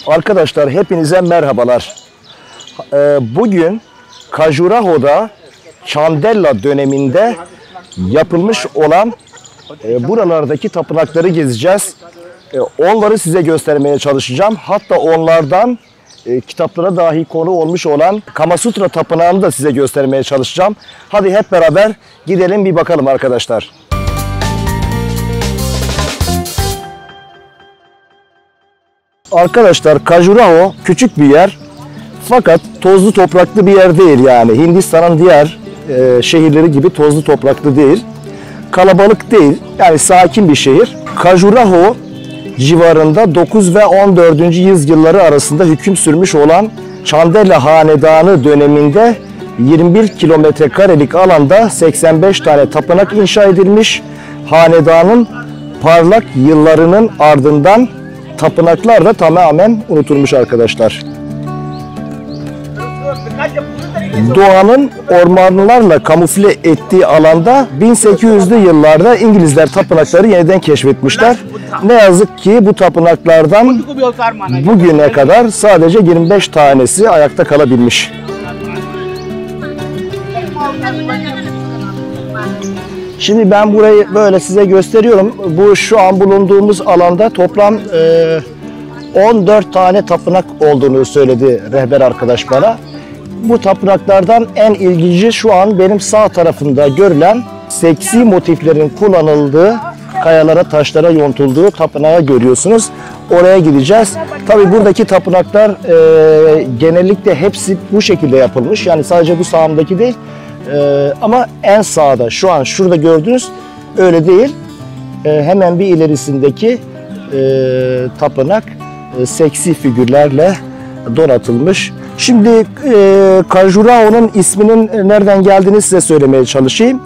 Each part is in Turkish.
Arkadaşlar hepinize merhabalar. Bugün Khajuraho'da Chandela döneminde yapılmış olan buralardaki tapınakları gezeceğiz. Onları size göstermeye çalışacağım. Hatta onlardan kitaplara dahi konu olmuş olan Kamasutra tapınağını da size göstermeye çalışacağım. Hadi hep beraber gidelim bir bakalım arkadaşlar. Arkadaşlar Khajuraho küçük bir yer fakat tozlu topraklı bir yer değil yani. Hindistan'ın diğer şehirleri gibi tozlu topraklı değil. Kalabalık değil yani sakin bir şehir. Khajuraho civarında 9 ve 14. yüzyılları arasında hüküm sürmüş olan Chandela Hanedanı döneminde 21 kilometre karelik alanda 85 tane tapınak inşa edilmiş. Hanedanın parlak yıllarının ardından tapınaklar da tamamen unutulmuş arkadaşlar. Doğanın ormanlarla kamufle ettiği alanda 1800'lü yıllarda İngilizler tapınakları yeniden keşfetmişler. Ne yazık ki bu tapınaklardan bugüne kadar sadece 25 tanesi ayakta kalabilmiş. Şimdi ben burayı böyle size gösteriyorum. Bu şu an bulunduğumuz alanda toplam 14 tane tapınak olduğunu söyledi rehber arkadaş bana. Bu tapınaklardan en ilginci şu an benim sağ tarafımda görülen seksi motiflerin kullanıldığı, kayalara, taşlara yontulduğu tapınağı görüyorsunuz. Oraya gideceğiz. Tabii buradaki tapınaklar genellikle hepsi bu şekilde yapılmış. Yani sadece bu sağımdaki değil. Ama en sağda şu an şurada gördüğünüz öyle değil. Hemen bir ilerisindeki tapınak seksi figürlerle donatılmış. Şimdi Khajuraho'nun isminin nereden geldiğini size söylemeye çalışayım.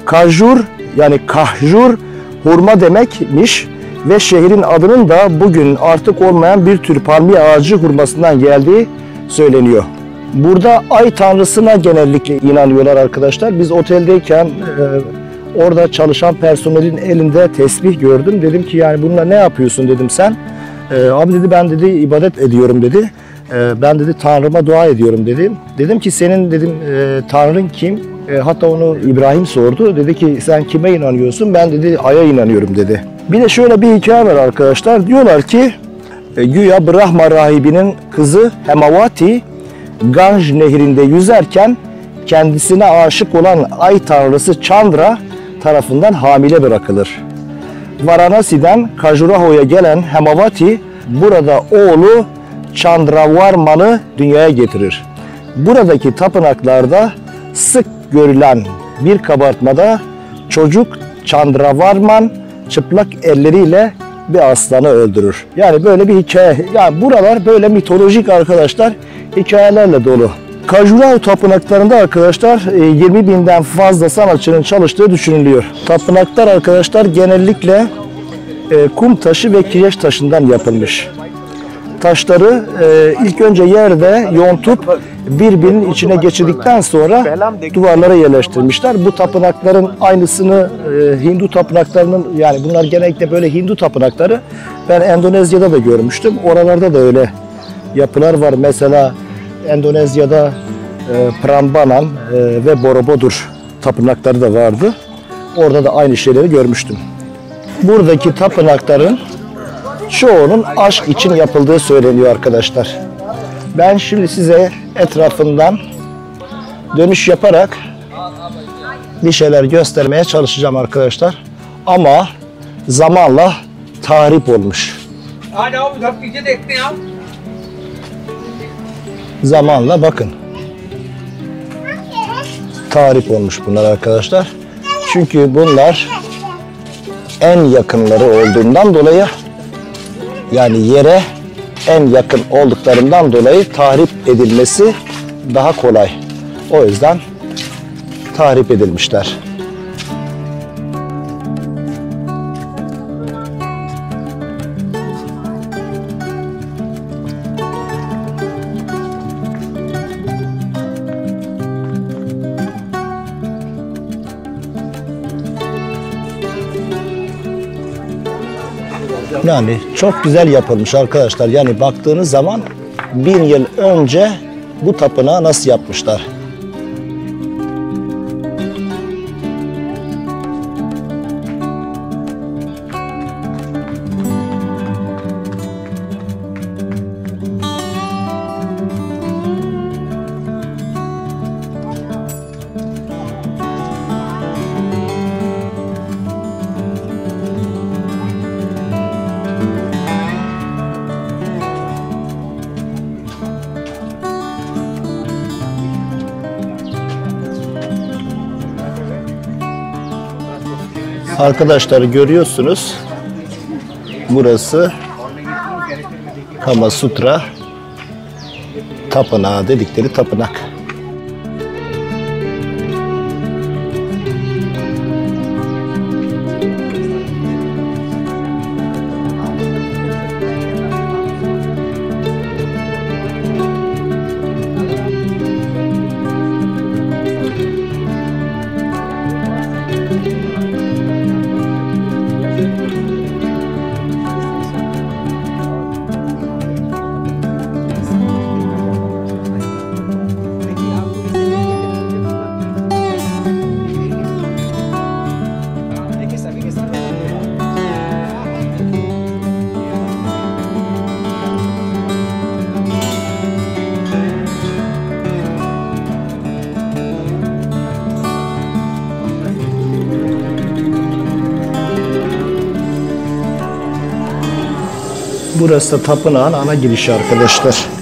Khajur yani kahjur hurma demekmiş ve şehrin adının da bugün artık olmayan bir tür palmiye ağacı hurmasından geldiği söyleniyor. Burada ay tanrısına genellikle inanıyorlar arkadaşlar. Biz oteldeyken orada çalışan personelin elinde tesbih gördüm. Dedim ki yani bununla ne yapıyorsun dedim sen. Abi dedi ben dedi ibadet ediyorum dedi. Ben dedi Tanrı'ma dua ediyorum dedim. Dedim ki senin dedim Tanrın kim? Hatta onu İbrahim sordu. Dedi ki sen kime inanıyorsun? Ben dedi Ay'a inanıyorum dedi. Bir de şöyle bir hikaye var arkadaşlar. Diyorlar ki güya Brahma rahibinin kızı Hemavati Ganj nehrinde yüzerken kendisine aşık olan ay tanrısı Chandra tarafından hamile bırakılır. Varanasi'den Khajuraho'ya gelen Hemavati burada oğlu Chandravarman'ı dünyaya getirir. Buradaki tapınaklarda sık görülen bir kabartmada çocuk Chandravarman çıplak elleriyle bir aslanı öldürür. Yani böyle bir hikaye. Yani buralar böyle mitolojik arkadaşlar hikayelerle dolu. Khajuraho tapınaklarında arkadaşlar 20 binden fazla sanatçının çalıştığı düşünülüyor. Tapınaklar arkadaşlar genellikle kum taşı ve kireç taşından yapılmış. Taşları ilk önce yerde yontup birbirinin içine geçirdikten sonra duvarlara yerleştirmişler. Bu tapınakların aynısını Hindu tapınaklarının yani bunlar genellikle böyle Hindu tapınakları ben Endonezya'da da görmüştüm. Oralarda da öyle yapılar var. Mesela Endonezya'da Prambanan ve Borobudur tapınakları da vardı. Orada da aynı şeyleri görmüştüm. Buradaki tapınakların çoğunun aşk için yapıldığı söyleniyor arkadaşlar. Ben şimdi size etrafından dönüş yaparak bir şeyler göstermeye çalışacağım arkadaşlar. Ama zamanla tahrip olmuş. Zamanla bakın. Tahrip olmuş bunlar arkadaşlar. Çünkü bunlar en yakınları olduğundan dolayı yani yere en yakın olduklarından dolayı tahrip edilmesi daha kolay. O yüzden tahrip edilmişler. Yani çok güzel yapılmış arkadaşlar. Yani baktığınız zaman 1000 yıl önce bu tapınağı nasıl yapmışlar? Arkadaşlar görüyorsunuz, burası Kama Sutra tapınağı dedikleri tapınak. Burası da tapınağın ana girişi arkadaşlar.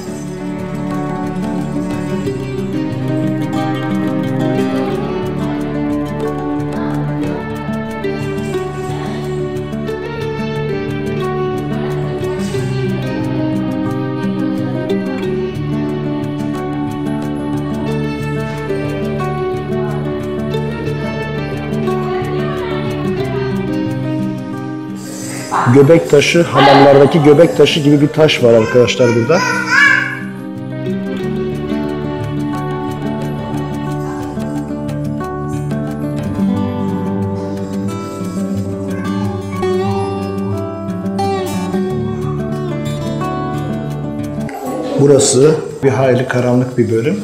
Göbek taşı, hamamlardaki göbek taşı gibi bir taş var arkadaşlar burada. Burası bir hayli karanlık bir bölüm.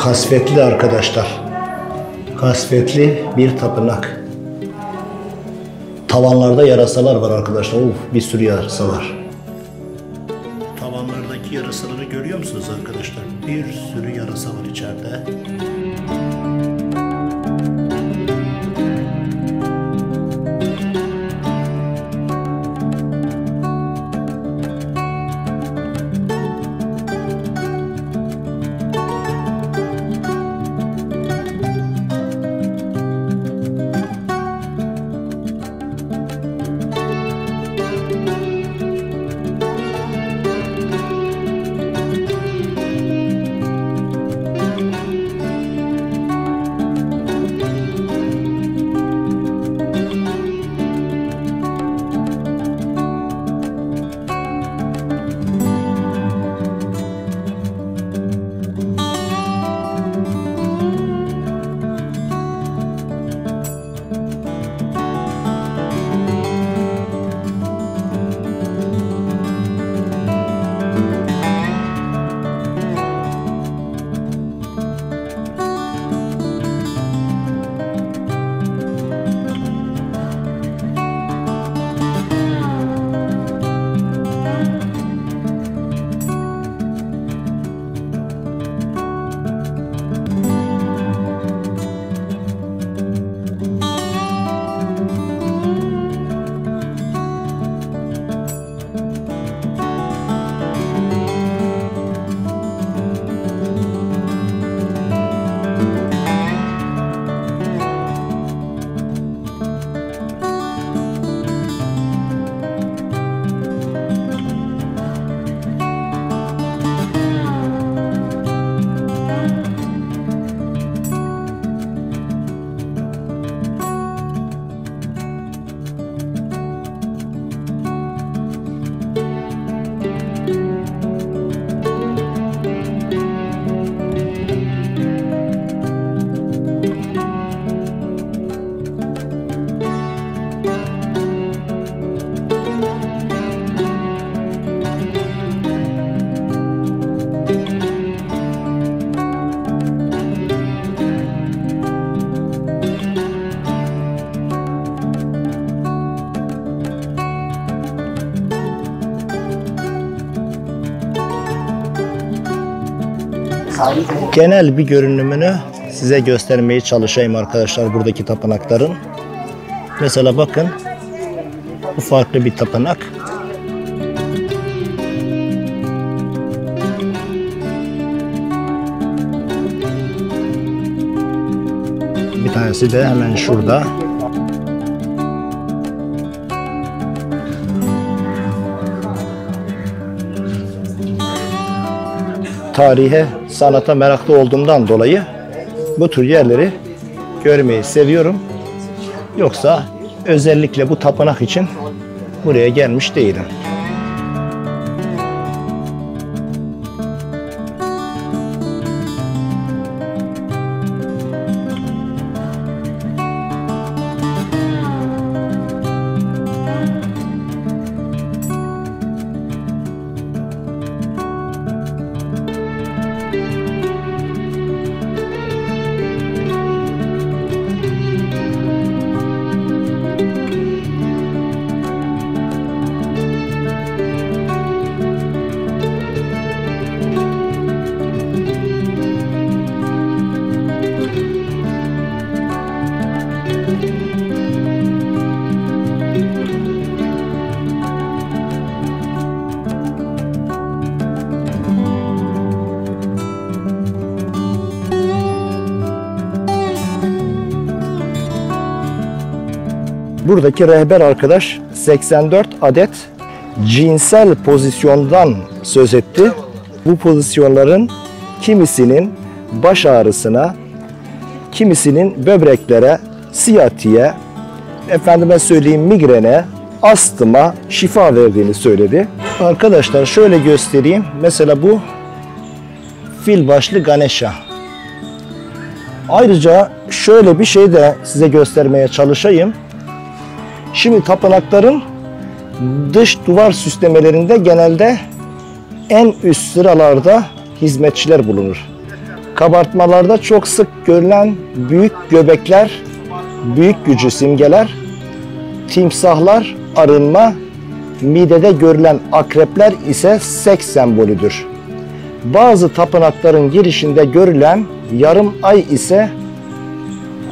Kasvetli arkadaşlar. Kasvetli bir tapınak. Tavanlarda yarasalar var arkadaşlar. Bir sürü yarasa var. Tavanlardaki yarasaları görüyor musunuz arkadaşlar? Bir sürü yarasa var içeride. Genel bir görünümünü size göstermeye çalışayım arkadaşlar buradaki tapınakların. Mesela bakın, bu farklı bir tapınak. Bir tanesi de hemen şurada. Tarihe, sanata meraklı olduğumdan dolayı bu tür yerleri görmeyi seviyorum. Yoksa özellikle bu tapınak için buraya gelmiş değilim. Buradaki rehber arkadaş 84 adet cinsel pozisyondan söz etti. Bu pozisyonların kimisinin baş ağrısına, kimisinin böbreklere, siyatiğe, efendime söyleyeyim migrene, astıma şifa verdiğini söyledi. Arkadaşlar şöyle göstereyim. Mesela bu fil başlı Ganesha. Ayrıca şöyle bir şey de size göstermeye çalışayım. Şimdi tapınakların dış duvar süslemelerinde genelde en üst sıralarda hizmetçiler bulunur. Kabartmalarda çok sık görülen büyük göbekler, büyük gücü simgeler, timsahlar, arınma, midede görülen akrepler ise seks sembolüdür. Bazı tapınakların girişinde görülen yarım ay ise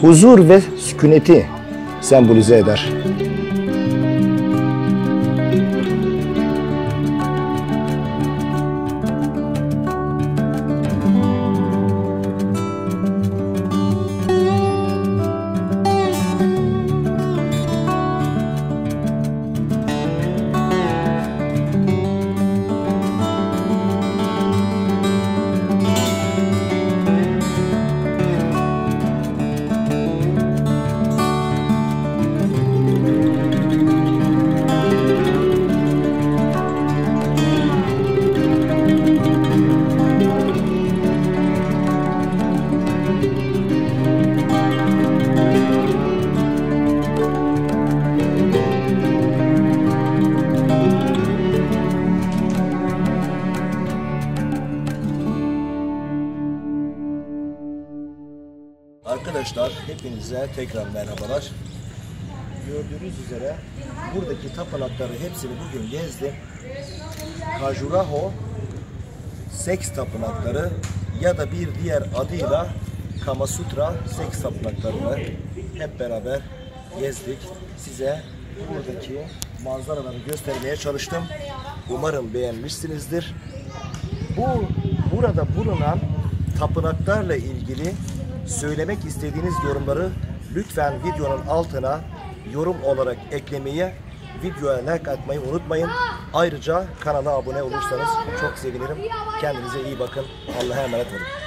huzur ve sükuneti sembolize eder. Arkadaşlar hepinize tekrar merhabalar. Gördüğünüz üzere buradaki tapınakları hepsini bugün gezdim. Khajuraho seks tapınakları ya da bir diğer adıyla Kama Sutra seks tapınaklarını hep beraber gezdik. Size buradaki manzaraları göstermeye çalıştım. Umarım beğenmişsinizdir. Burada bulunan tapınaklarla ilgili söylemek istediğiniz yorumları lütfen videonun altına yorum olarak eklemeyi, videoya like atmayı unutmayın. Ayrıca kanala abone olursanız çok sevinirim. Kendinize iyi bakın. Allah'a emanet olun.